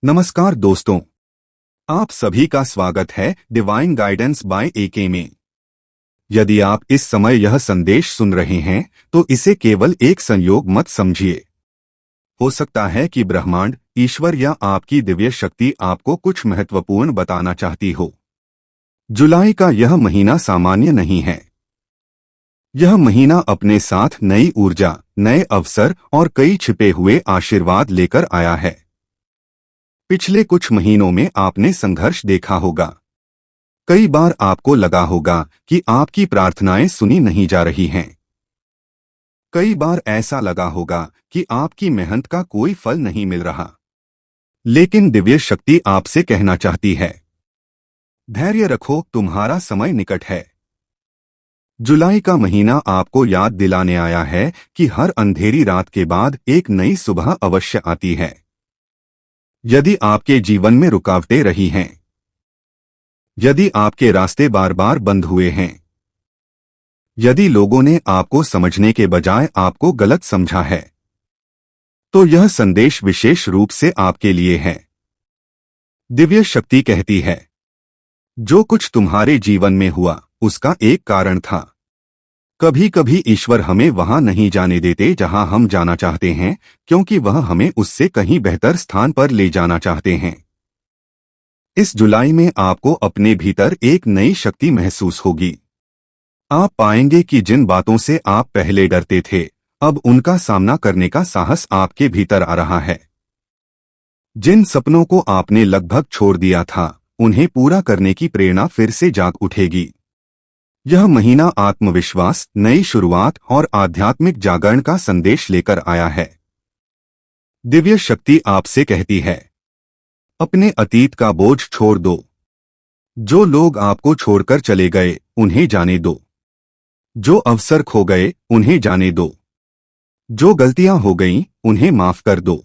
नमस्कार दोस्तों, आप सभी का स्वागत है डिवाइन गाइडेंस बाय एके में। यदि आप इस समय यह संदेश सुन रहे हैं तो इसे केवल एक संयोग मत समझिए। हो सकता है कि ब्रह्मांड, ईश्वर या आपकी दिव्य शक्ति आपको कुछ महत्वपूर्ण बताना चाहती हो। जुलाई का यह महीना सामान्य नहीं है। यह महीना अपने साथ नई ऊर्जा, नए अवसर और कई छिपे हुए आशीर्वाद लेकर आया है। पिछले कुछ महीनों में आपने संघर्ष देखा होगा। कई बार आपको लगा होगा कि आपकी प्रार्थनाएं सुनी नहीं जा रही हैं। कई बार ऐसा लगा होगा कि आपकी मेहनत का कोई फल नहीं मिल रहा। लेकिन दिव्य शक्ति आपसे कहना चाहती है, धैर्य रखो, तुम्हारा समय निकट है। जुलाई का महीना आपको याद दिलाने आया है कि हर अंधेरी रात के बाद एक नई सुबह अवश्य आती है। यदि आपके जीवन में रुकावटें रही हैं, यदि आपके रास्ते बार बार बंद हुए हैं, यदि लोगों ने आपको समझने के बजाय आपको गलत समझा है, तो यह संदेश विशेष रूप से आपके लिए है। दिव्य शक्ति कहती है, जो कुछ तुम्हारे जीवन में हुआ उसका एक कारण था। कभी कभी ईश्वर हमें वहां नहीं जाने देते जहां हम जाना चाहते हैं, क्योंकि वह हमें उससे कहीं बेहतर स्थान पर ले जाना चाहते हैं। इस जुलाई में आपको अपने भीतर एक नई शक्ति महसूस होगी। आप पाएंगे कि जिन बातों से आप पहले डरते थे, अब उनका सामना करने का साहस आपके भीतर आ रहा है। जिन सपनों को आपने लगभग छोड़ दिया था, उन्हें पूरा करने की प्रेरणा फिर से जाग उठेगी। यह महीना आत्मविश्वास, नई शुरुआत और आध्यात्मिक जागरण का संदेश लेकर आया है। दिव्य शक्ति आपसे कहती है, अपने अतीत का बोझ छोड़ दो। जो लोग आपको छोड़कर चले गए, उन्हें जाने दो। जो अवसर खो गए, उन्हें जाने दो। जो गलतियां हो गईं, उन्हें माफ कर दो।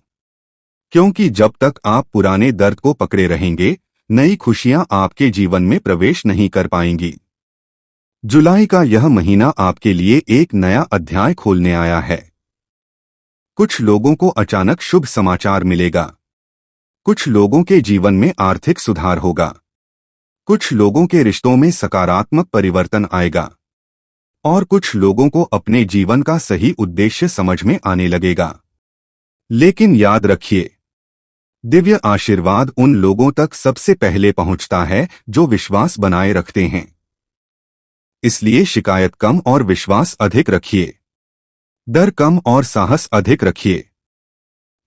क्योंकि जब तक आप पुराने दर्द को पकड़े रहेंगे, नई खुशियां आपके जीवन में प्रवेश नहीं कर पाएंगी। जुलाई का यह महीना आपके लिए एक नया अध्याय खोलने आया है। कुछ लोगों को अचानक शुभ समाचार मिलेगा। कुछ लोगों के जीवन में आर्थिक सुधार होगा। कुछ लोगों के रिश्तों में सकारात्मक परिवर्तन आएगा। और कुछ लोगों को अपने जीवन का सही उद्देश्य समझ में आने लगेगा। लेकिन याद रखिए, दिव्य आशीर्वाद उन लोगों तक सबसे पहले पहुंचता है जो विश्वास बनाए रखते हैं। इसलिए शिकायत कम और विश्वास अधिक रखिए। डर कम और साहस अधिक रखिए।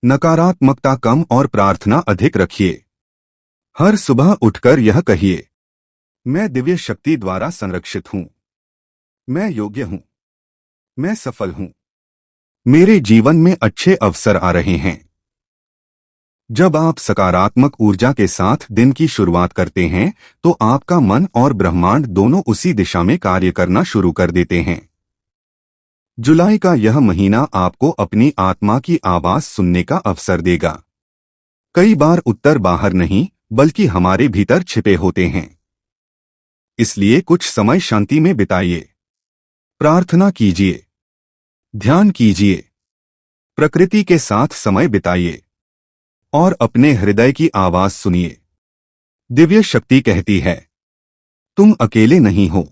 नकारात्मकता कम और प्रार्थना अधिक रखिए। हर सुबह उठकर यह कहिए, मैं दिव्य शक्ति द्वारा संरक्षित हूं। मैं योग्य हूं। मैं सफल हूं। मेरे जीवन में अच्छे अवसर आ रहे हैं। जब आप सकारात्मक ऊर्जा के साथ दिन की शुरुआत करते हैं, तो आपका मन और ब्रह्मांड दोनों उसी दिशा में कार्य करना शुरू कर देते हैं। जुलाई का यह महीना आपको अपनी आत्मा की आवाज सुनने का अवसर देगा। कई बार उत्तर बाहर नहीं, बल्कि हमारे भीतर छिपे होते हैं। इसलिए कुछ समय शांति में बिताइए। प्रार्थना कीजिए। ध्यान कीजिए। प्रकृति के साथ समय बिताइए और अपने हृदय की आवाज सुनिए। दिव्य शक्ति कहती है, तुम अकेले नहीं हो।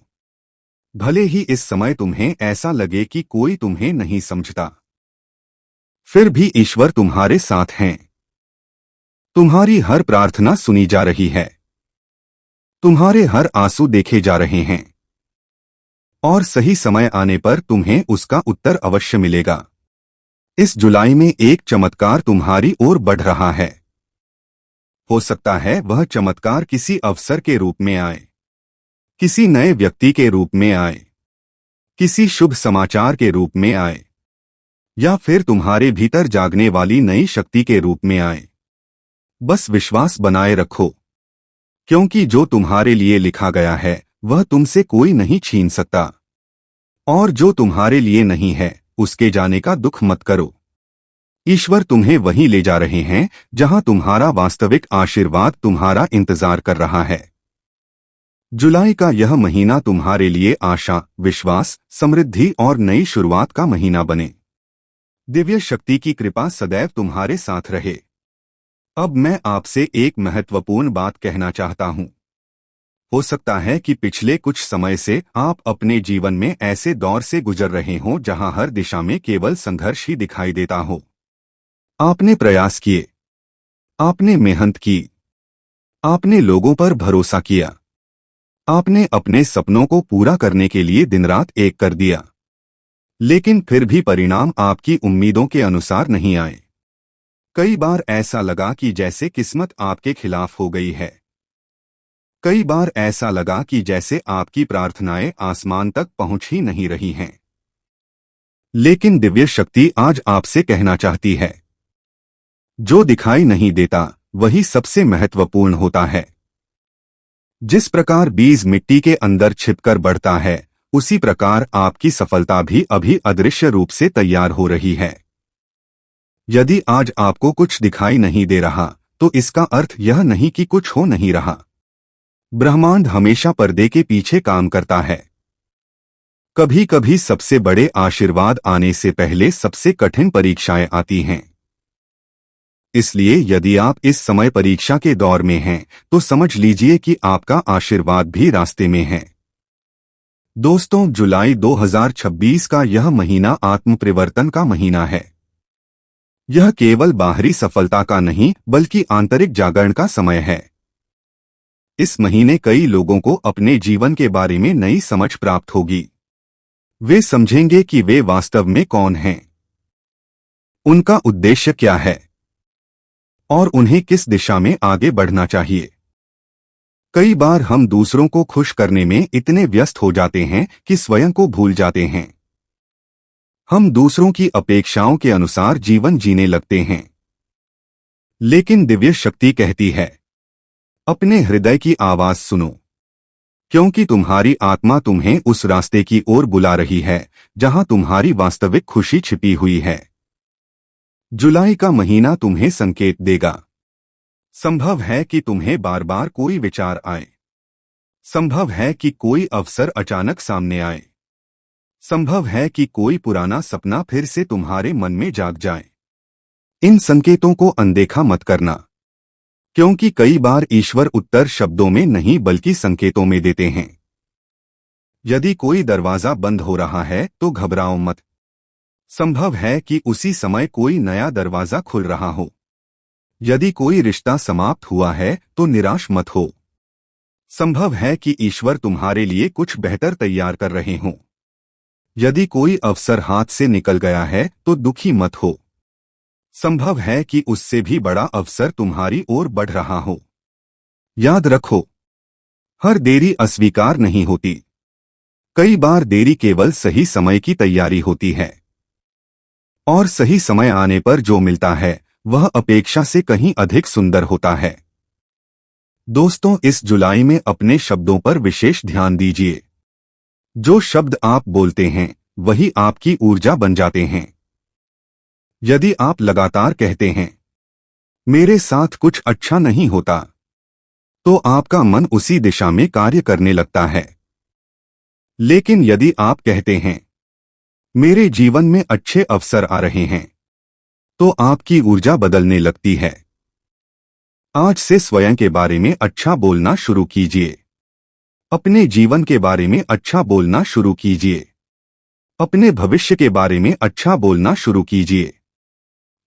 भले ही इस समय तुम्हें ऐसा लगे कि कोई तुम्हें नहीं समझता, फिर भी ईश्वर तुम्हारे साथ हैं। तुम्हारी हर प्रार्थना सुनी जा रही है। तुम्हारे हर आंसू देखे जा रहे हैं। और सही समय आने पर तुम्हें उसका उत्तर अवश्य मिलेगा। इस जुलाई में एक चमत्कार तुम्हारी ओर बढ़ रहा है। हो सकता है वह चमत्कार किसी अवसर के रूप में आए, किसी नए व्यक्ति के रूप में आए, किसी शुभ समाचार के रूप में आए, या फिर तुम्हारे भीतर जागने वाली नई शक्ति के रूप में आए। बस विश्वास बनाए रखो, क्योंकि जो तुम्हारे लिए लिखा गया है वह तुमसे कोई नहीं छीन सकता। और जो तुम्हारे लिए नहीं है, उसके जाने का दुख मत करो। ईश्वर तुम्हें वहीं ले जा रहे हैं जहां तुम्हारा वास्तविक आशीर्वाद तुम्हारा इंतजार कर रहा है। जुलाई का यह महीना तुम्हारे लिए आशा, विश्वास, समृद्धि और नई शुरुआत का महीना बने। दिव्य शक्ति की कृपा सदैव तुम्हारे साथ रहे। अब मैं आपसे एक महत्वपूर्ण बात कहना चाहता हूं। हो सकता है कि पिछले कुछ समय से आप अपने जीवन में ऐसे दौर से गुजर रहे हों जहां हर दिशा में केवल संघर्ष ही दिखाई देता हो। आपने प्रयास किए, आपने मेहनत की, आपने लोगों पर भरोसा किया, आपने अपने सपनों को पूरा करने के लिए दिन रात एक कर दिया, लेकिन फिर भी परिणाम आपकी उम्मीदों के अनुसार नहीं आए। कई बार ऐसा लगा कि जैसे किस्मत आपके खिलाफ हो गई है। कई बार ऐसा लगा कि जैसे आपकी प्रार्थनाएं आसमान तक पहुंच ही नहीं रही हैं। लेकिन दिव्य शक्ति आज आपसे कहना चाहती है, जो दिखाई नहीं देता वही सबसे महत्वपूर्ण होता है। जिस प्रकार बीज मिट्टी के अंदर छिपकर बढ़ता है, उसी प्रकार आपकी सफलता भी अभी अदृश्य रूप से तैयार हो रही है। यदि आज आपको कुछ दिखाई नहीं दे रहा, तो इसका अर्थ यह नहीं कि कुछ हो नहीं रहा। ब्रह्मांड हमेशा पर्दे के पीछे काम करता है। कभी कभी सबसे बड़े आशीर्वाद आने से पहले सबसे कठिन परीक्षाएं आती हैं। इसलिए यदि आप इस समय परीक्षा के दौर में हैं, तो समझ लीजिए कि आपका आशीर्वाद भी रास्ते में है। दोस्तों, जुलाई 2026 का यह महीना आत्म परिवर्तन का महीना है। यह केवल बाहरी सफलता का नहीं, बल्कि आंतरिक जागरण का समय है। इस महीने कई लोगों को अपने जीवन के बारे में नई समझ प्राप्त होगी। वे समझेंगे कि वे वास्तव में कौन हैं, उनका उद्देश्य क्या है और उन्हें किस दिशा में आगे बढ़ना चाहिए। कई बार हम दूसरों को खुश करने में इतने व्यस्त हो जाते हैं कि स्वयं को भूल जाते हैं। हम दूसरों की अपेक्षाओं के अनुसार जीवन जीने लगते हैं। लेकिन दिव्य शक्ति कहती है, अपने हृदय की आवाज सुनो, क्योंकि तुम्हारी आत्मा तुम्हें उस रास्ते की ओर बुला रही है जहां तुम्हारी वास्तविक खुशी छिपी हुई है। जुलाई का महीना तुम्हें संकेत देगा। संभव है कि तुम्हें बार बार कोई विचार आए। संभव है कि कोई अवसर अचानक सामने आए। संभव है कि कोई पुराना सपना फिर से तुम्हारे मन में जाग जाए। इन संकेतों को अनदेखा मत करना, क्योंकि कई बार ईश्वर उत्तर शब्दों में नहीं बल्कि संकेतों में देते हैं। यदि कोई दरवाजा बंद हो रहा है तो घबराओ मत। संभव है कि उसी समय कोई नया दरवाजा खुल रहा हो। यदि कोई रिश्ता समाप्त हुआ है तो निराश मत हो। संभव है कि ईश्वर तुम्हारे लिए कुछ बेहतर तैयार कर रहे हों। यदि कोई अवसर हाथ से निकल गया है तो दुखी मत हो। संभव है कि उससे भी बड़ा अवसर तुम्हारी ओर बढ़ रहा हो। याद रखो, हर देरी अस्वीकार नहीं होती। कई बार देरी केवल सही समय की तैयारी होती है, और सही समय आने पर जो मिलता है वह अपेक्षा से कहीं अधिक सुंदर होता है। दोस्तों, इस जुलाई में अपने शब्दों पर विशेष ध्यान दीजिए। जो शब्द आप बोलते हैं वही आपकी ऊर्जा बन जाते हैं। यदि आप लगातार कहते हैं, मेरे साथ कुछ अच्छा नहीं होता, तो आपका मन उसी दिशा में कार्य करने लगता है। लेकिन यदि आप कहते हैं, मेरे जीवन में अच्छे अवसर आ रहे हैं, तो आपकी ऊर्जा बदलने लगती है। आज से स्वयं के बारे में अच्छा बोलना शुरू कीजिए। अपने जीवन के बारे में अच्छा बोलना शुरू कीजिए। अपने भविष्य के बारे में अच्छा बोलना शुरू कीजिए,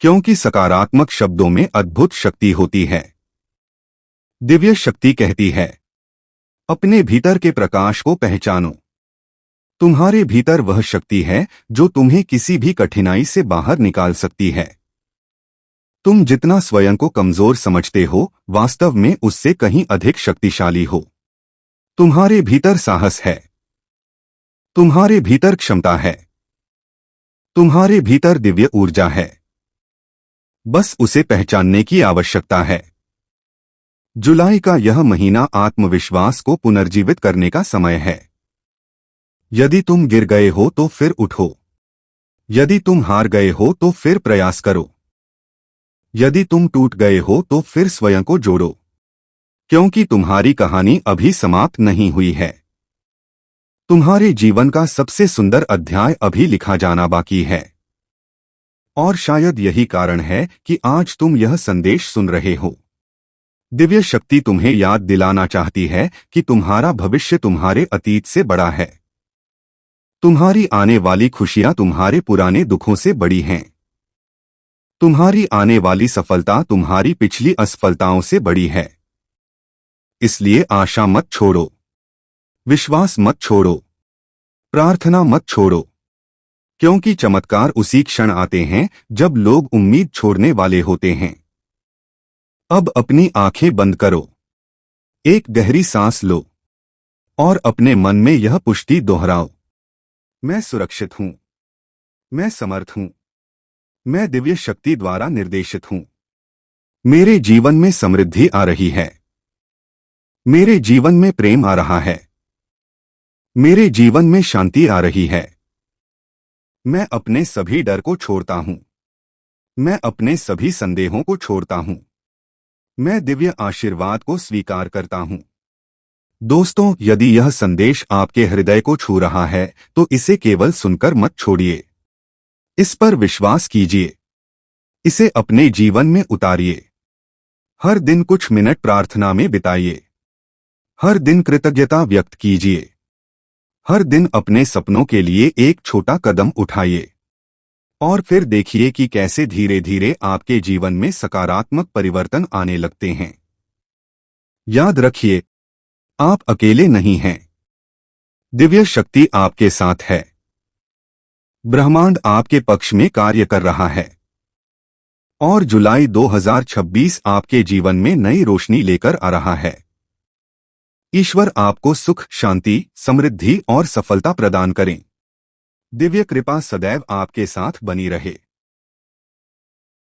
क्योंकि सकारात्मक शब्दों में अद्भुत शक्ति होती है। दिव्य शक्ति कहती है, अपने भीतर के प्रकाश को पहचानो। तुम्हारे भीतर वह शक्ति है जो तुम्हें किसी भी कठिनाई से बाहर निकाल सकती है। तुम जितना स्वयं को कमजोर समझते हो, वास्तव में उससे कहीं अधिक शक्तिशाली हो। तुम्हारे भीतर साहस है, तुम्हारे भीतर क्षमता है, तुम्हारे भीतर दिव्य ऊर्जा है। बस उसे पहचानने की आवश्यकता है। जुलाई का यह महीना आत्मविश्वास को पुनर्जीवित करने का समय है। यदि तुम गिर गए हो तो फिर उठो। यदि तुम हार गए हो तो फिर प्रयास करो। यदि तुम टूट गए हो तो फिर स्वयं को जोड़ो, क्योंकि तुम्हारी कहानी अभी समाप्त नहीं हुई है। तुम्हारे जीवन का सबसे सुंदर अध्याय अभी लिखा जाना बाकी है। और शायद यही कारण है कि आज तुम यह संदेश सुन रहे हो। दिव्य शक्ति तुम्हें याद दिलाना चाहती है कि तुम्हारा भविष्य तुम्हारे अतीत से बड़ा है। तुम्हारी आने वाली खुशियां तुम्हारे पुराने दुखों से बड़ी हैं। तुम्हारी आने वाली सफलता तुम्हारी पिछली असफलताओं से बड़ी है। इसलिए आशा मत छोड़ो, विश्वास मत छोड़ो, प्रार्थना मत छोड़ो, क्योंकि चमत्कार उसी क्षण आते हैं जब लोग उम्मीद छोड़ने वाले होते हैं। अब अपनी आंखें बंद करो, एक गहरी सांस लो और अपने मन में यह पुष्टि दोहराओ, मैं सुरक्षित हूं, मैं समर्थ हूं, मैं दिव्य शक्ति द्वारा निर्देशित हूं। मेरे जीवन में समृद्धि आ रही है, मेरे जीवन में प्रेम आ रहा है, मेरे जीवन में शांति आ रही है। मैं अपने सभी डर को छोड़ता हूं, मैं अपने सभी संदेहों को छोड़ता हूं, मैं दिव्य आशीर्वाद को स्वीकार करता हूं। दोस्तों, यदि यह संदेश आपके हृदय को छू रहा है तो इसे केवल सुनकर मत छोड़िए, इस पर विश्वास कीजिए, इसे अपने जीवन में उतारिए। हर दिन कुछ मिनट प्रार्थना में बिताइए, हर दिन कृतज्ञता व्यक्त कीजिए, हर दिन अपने सपनों के लिए एक छोटा कदम उठाइए और फिर देखिए कि कैसे धीरे धीरे आपके जीवन में सकारात्मक परिवर्तन आने लगते हैं। याद रखिए, आप अकेले नहीं हैं। दिव्य शक्ति आपके साथ है। ब्रह्मांड आपके पक्ष में कार्य कर रहा है और जुलाई 2026 आपके जीवन में नई रोशनी लेकर आ रहा है। ईश्वर आपको सुख, शांति, समृद्धि और सफलता प्रदान करें। दिव्य कृपा सदैव आपके साथ बनी रहे।